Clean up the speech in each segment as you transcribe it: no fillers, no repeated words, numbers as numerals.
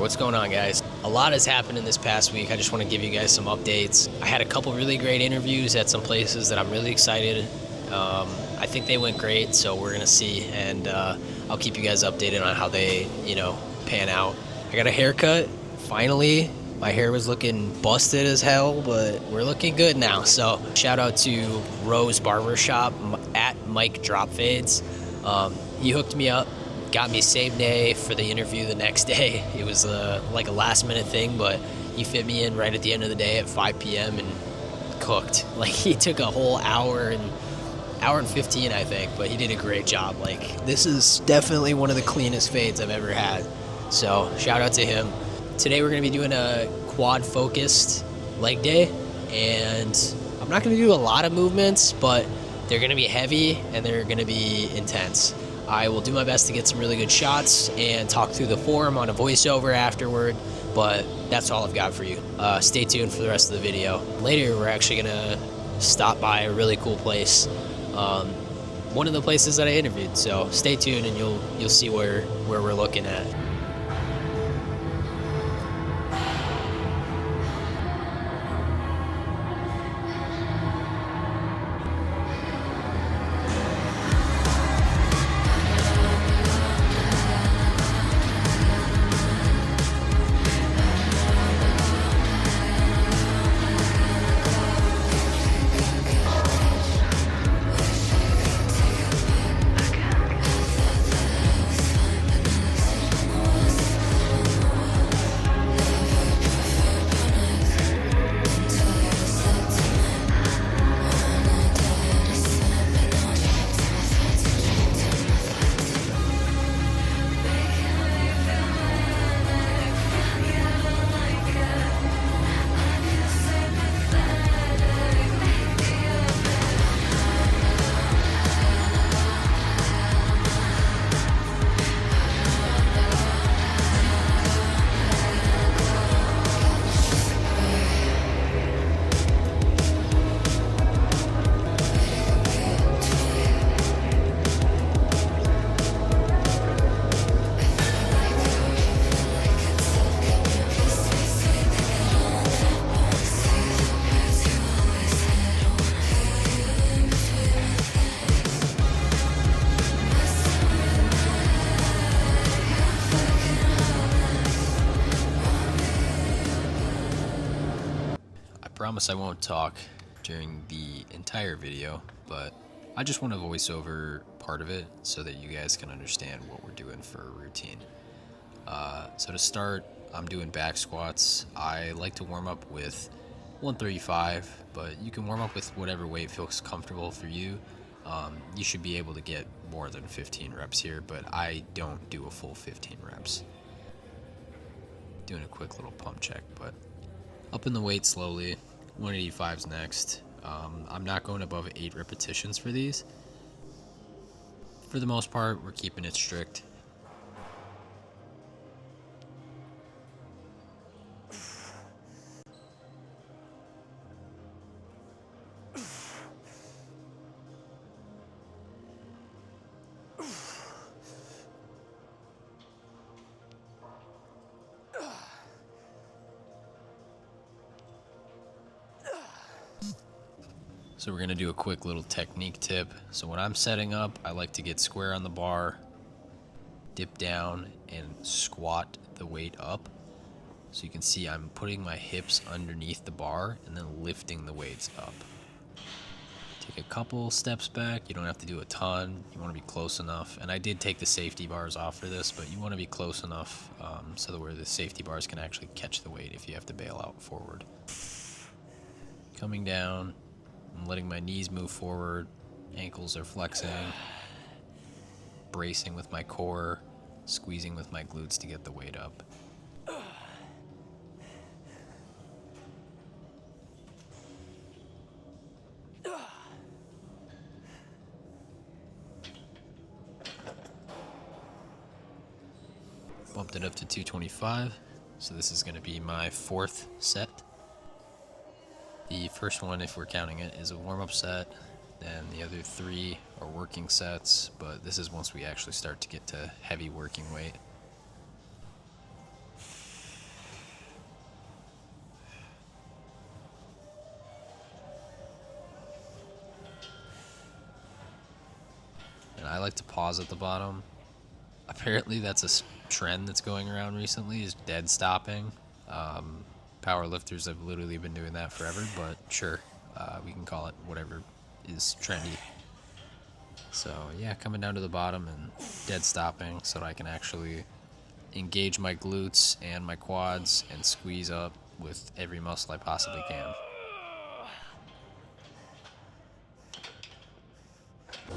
what's going on, guys? A lot has happened in this past week. I just want to give you guys some updates. I had a couple really great interviews at some places that I'm really excited. I think they went great, so we're going to see, and I'll keep you guys updated on how they, pan out. I got a haircut, finally. My hair was looking busted as hell, but we're looking good now. So shout out to Rose Barbershop at Mike Drop Fades. He hooked me up, got me same day for the interview the next day. It was like a last minute thing, but he fit me in right at the end of the day at 5 p.m. and cooked. Like, he took a whole hour and 15, I think, but he did a great job. Like, this is definitely one of the cleanest fades I've ever had. So shout out to him. Today we're going to be doing a quad focused leg day, and I'm not going to do a lot of movements, but they're going to be heavy and they're going to be intense. I will do my best to get some really good shots and talk through the form on a voiceover afterward, but that's all I've got for you. Stay tuned for the rest of the video. Later, we're actually gonna stop by a really cool place, one of the places that I interviewed. So stay tuned, and you'll see where we're looking at. I promise I won't talk during the entire video, but I just want to voice over part of it so that you guys can understand what we're doing for a routine. So to start, I'm doing back squats. I like to warm up with 135, but you can warm up with whatever weight feels comfortable for you. You should be able to get more than 15 reps here, but I don't do a full 15 reps. Doing a quick little pump check, but up in the weight slowly. 185's next. I'm not going above 8 repetitions for these. For the most part, we're keeping it strict. So we're going to do a quick little technique tip. So when I'm setting up, I like to get square on the bar, dip down, and squat the weight up. So you can see I'm putting my hips underneath the bar and then lifting the weights up. Take a couple steps back. You don't have to do a ton. You want to be close enough. And I did take the safety bars off for this, but you want to be close enough so that where the safety bars can actually catch the weight if you have to bail out forward. Coming down. I'm letting my knees move forward, ankles are flexing, bracing with my core, squeezing with my glutes to get the weight up. Bumped it up to 225, so this is going to be my 4th set. The first one, if we're counting it, is a warm-up set, then the other 3 are working sets, but this is once we actually start to get to heavy working weight. like to pause at the bottom. Apparently that's a trend that's going around recently, is dead stopping. Power lifters have literally been doing that forever, but sure, we can call it whatever is trendy. So yeah, coming down to the bottom and dead stopping so that I can actually engage my glutes and my quads and squeeze up with every muscle I possibly can.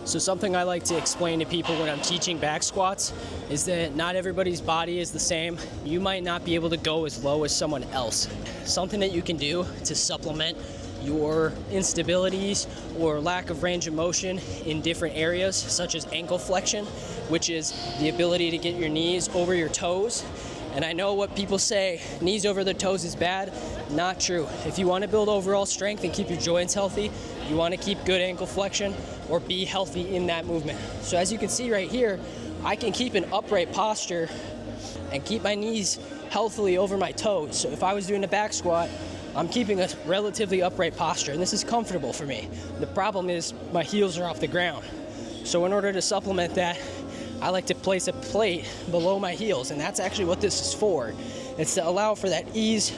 So something I like to explain to people when I'm teaching back squats is that not everybody's body is the same. You might not be able to go as low as someone else. Something that you can do to supplement your instabilities or lack of range of motion in different areas, such as ankle flexion, which is the ability to get your knees over your toes. And I know what people say, knees over the toes is bad. Not true. If you want to build overall strength and keep your joints healthy, you want to keep good ankle flexion or be healthy in that movement. So as you can see right here, I can keep an upright posture and keep my knees healthily over my toes. So if I was doing a back squat, I'm keeping a relatively upright posture, and this is comfortable for me. The problem is my heels are off the ground. So in order to supplement that, I like to place a plate below my heels, and that's actually what this is for. It's to allow for that ease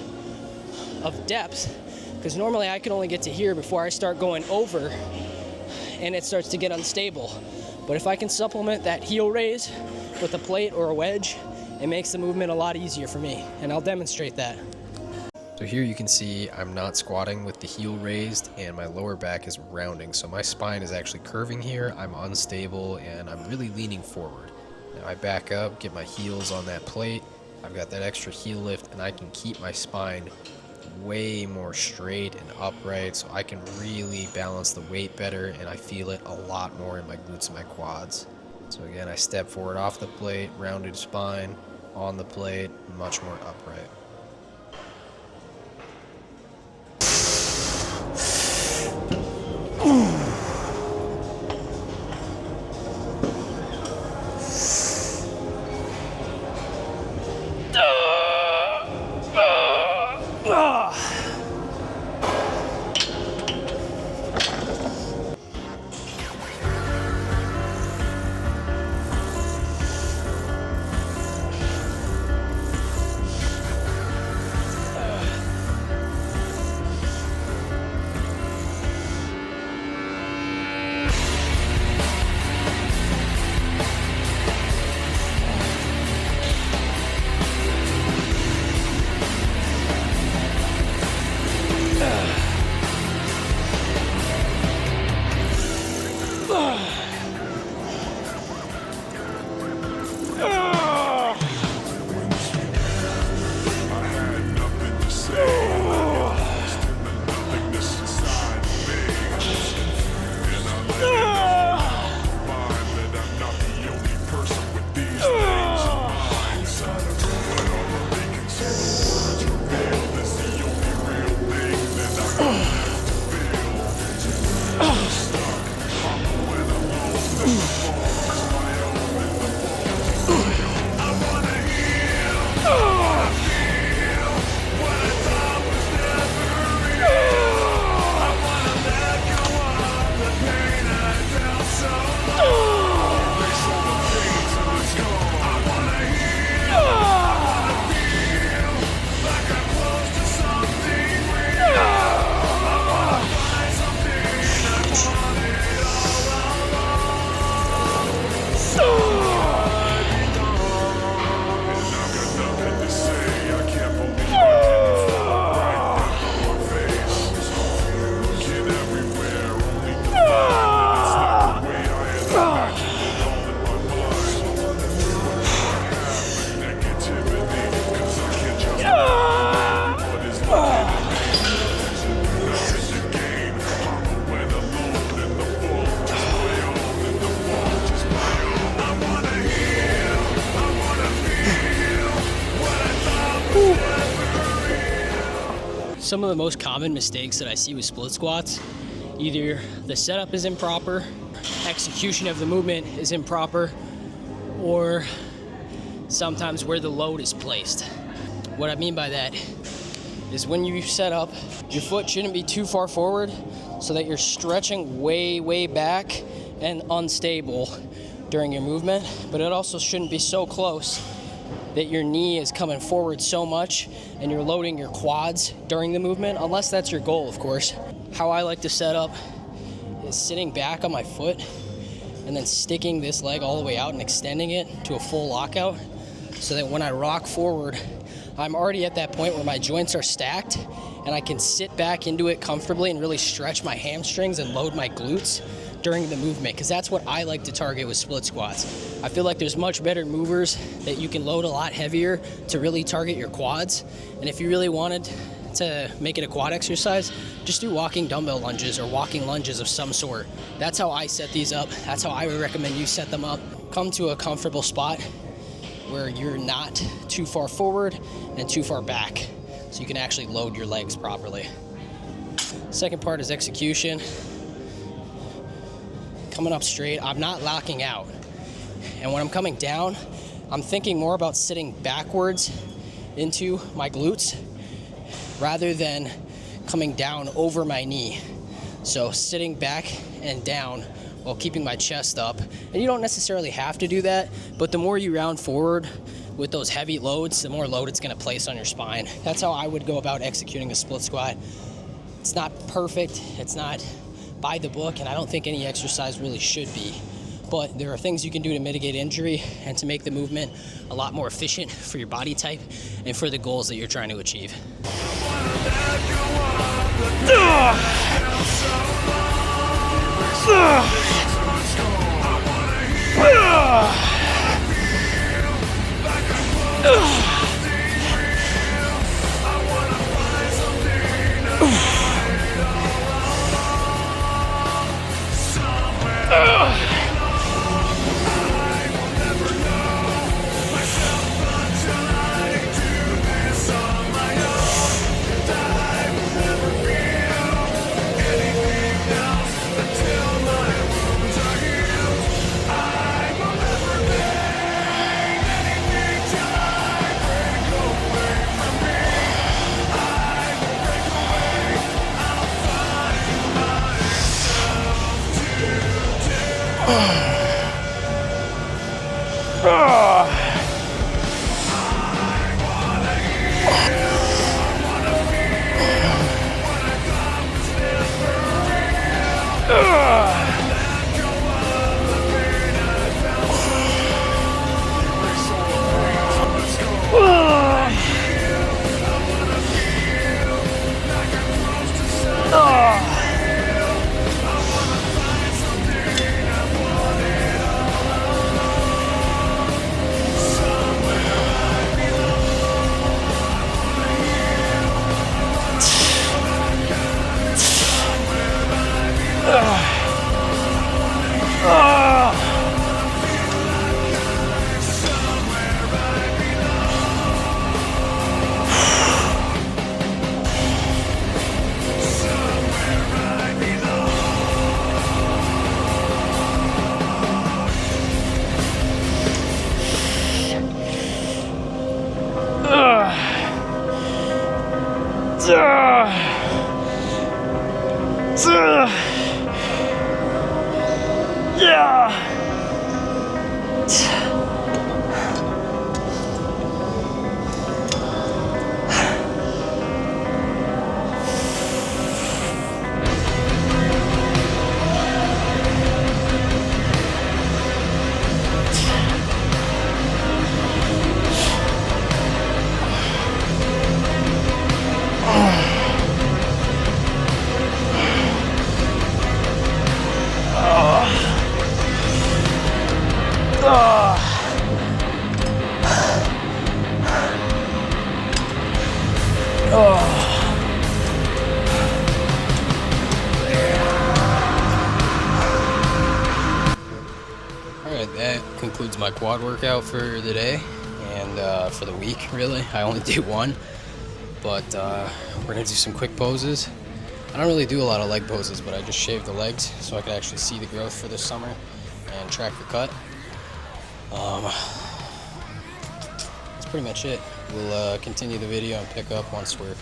of depth, because normally I can only get to here before I start going over, and it starts to get unstable. But if I can supplement that heel raise with a plate or a wedge, it makes the movement a lot easier for me, and I'll demonstrate that. So here you can see I'm not squatting with the heel raised and my lower back is rounding. So my spine is actually curving here. I'm unstable and I'm really leaning forward. Now I back up, get my heels on that plate. I've got that extra heel lift and I can keep my spine way more straight and upright so I can really balance the weight better, and I feel it a lot more in my glutes and my quads. So again, I step forward off the plate, rounded spine, on the plate, much more upright. Some of the most common mistakes that I see with split squats, either the setup is improper, execution of the movement is improper, or sometimes where the load is placed. What I mean by that is when you set up, your foot shouldn't be too far forward so that you're stretching way back and unstable, during your movement, but it also shouldn't be so close that your knee is coming forward so much and you're loading your quads during the movement, unless that's your goal, of course. How I like to set up is sitting back on my foot and then sticking this leg all the way out and extending it to a full lockout, so that when I rock forward, I'm already at that point where my joints are stacked and I can sit back into it comfortably and really stretch my hamstrings and load my glutes during the movement, because that's what I like to target with split squats. I feel like there's much better movers that you can load a lot heavier to really target your quads. And if you really wanted to make it a quad exercise, just do walking dumbbell lunges or walking lunges of some sort. That's how I set these up. That's how I would recommend you set them up. Come to a comfortable spot where you're not too far forward and too far back, so you can actually load your legs properly. Second part is execution. Coming up straight, I'm not locking out. And when I'm coming down, I'm thinking more about sitting backwards into my glutes rather than coming down over my knee. So sitting back and down while keeping my chest up. And you don't necessarily have to do that, but the more you round forward with those heavy loads, the more load it's gonna place on your spine. That's how I would go about executing a split squat. It's not perfect, it's not by the book, and I don't think any exercise really should be. But there are things you can do to mitigate injury and to make the movement a lot more efficient for your body type and for the goals that you're trying to achieve. That concludes my quad workout for the day and for the week, really. I only do one, but we're gonna do some quick poses. I don't really do a lot of leg poses, but I just shaved the legs so I could actually see the growth for this summer and track the cut. That's pretty much it. We'll continue the video and pick up once we're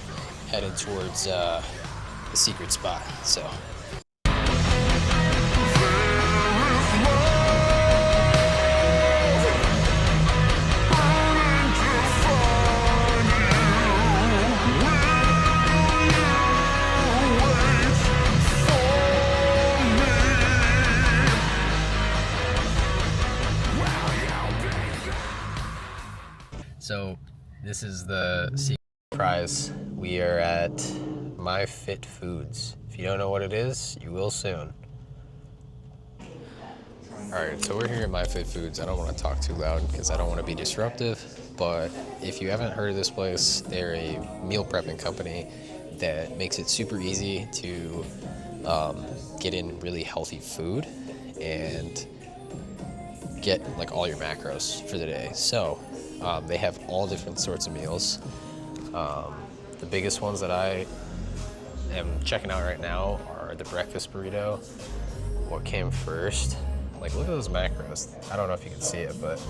headed towards the secret spot. So. So this is the secret prize. We are at MyFitFoods. If you don't know what it is, you will soon. Alright, so we're here at MyFitFoods. I don't want to talk too loud because I don't want to be disruptive, but if you haven't heard of this place, they're a meal prepping company that makes it super easy to get in really healthy food and get like all your macros for the day. So they have all different sorts of meals. The biggest ones that I am checking out right now are the breakfast burrito. What came first? Like, look at those macros. I don't know if you can see it, but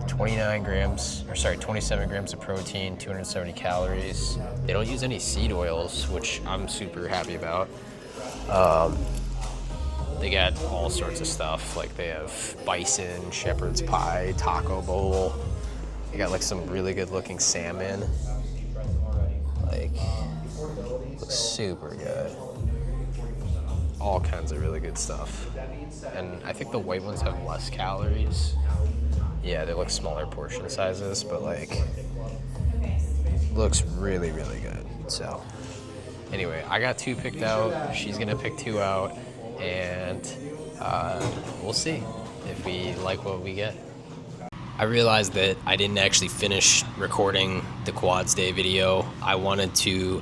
27 grams of protein, 270 calories. They don't use any seed oils, which I'm super happy about. They got all sorts of stuff. Like, they have bison, shepherd's pie, taco bowl. They got like some really good looking salmon. Like, looks super good. All kinds of really good stuff. And I think the white ones have less calories. Yeah, they look smaller portion sizes, but like, looks really, really good. So anyway, I got 2 picked out. She's gonna pick 2 out, and we'll see if we like what we get. I realized that I didn't actually finish recording the Quads Day video. I wanted to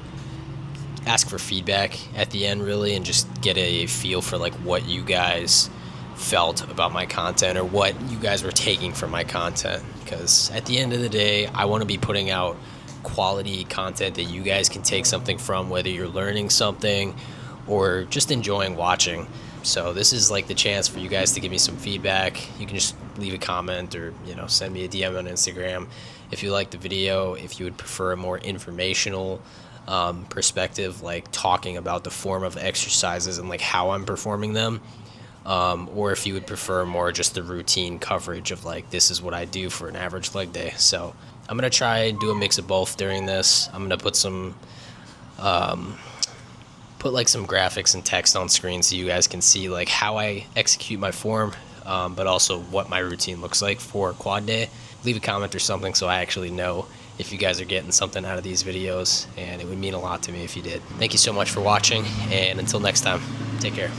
ask for feedback at the end, really, and just get a feel for like what you guys felt about my content or what you guys were taking from my content, because at the end of the day, I want to be putting out quality content that you guys can take something from, whether you're learning something or just enjoying watching. So this is like the chance for you guys to give me some feedback. You can just leave a comment or, you know, send me a DM on Instagram if you like the video, if you would prefer a more informational perspective, like talking about the form of exercises and like how I'm performing them, or if you would prefer more just the routine coverage of like, this is what I do for an average leg day. So I'm gonna try and do a mix of both during this. I'm gonna put some like some graphics and text on screen so you guys can see like how I execute my form, but also what my routine looks like for Quad Day. Leave a comment or something so I actually know if you guys are getting something out of these videos, and it would mean a lot to me if you did. Thank you so much for watching, and until next time, take care.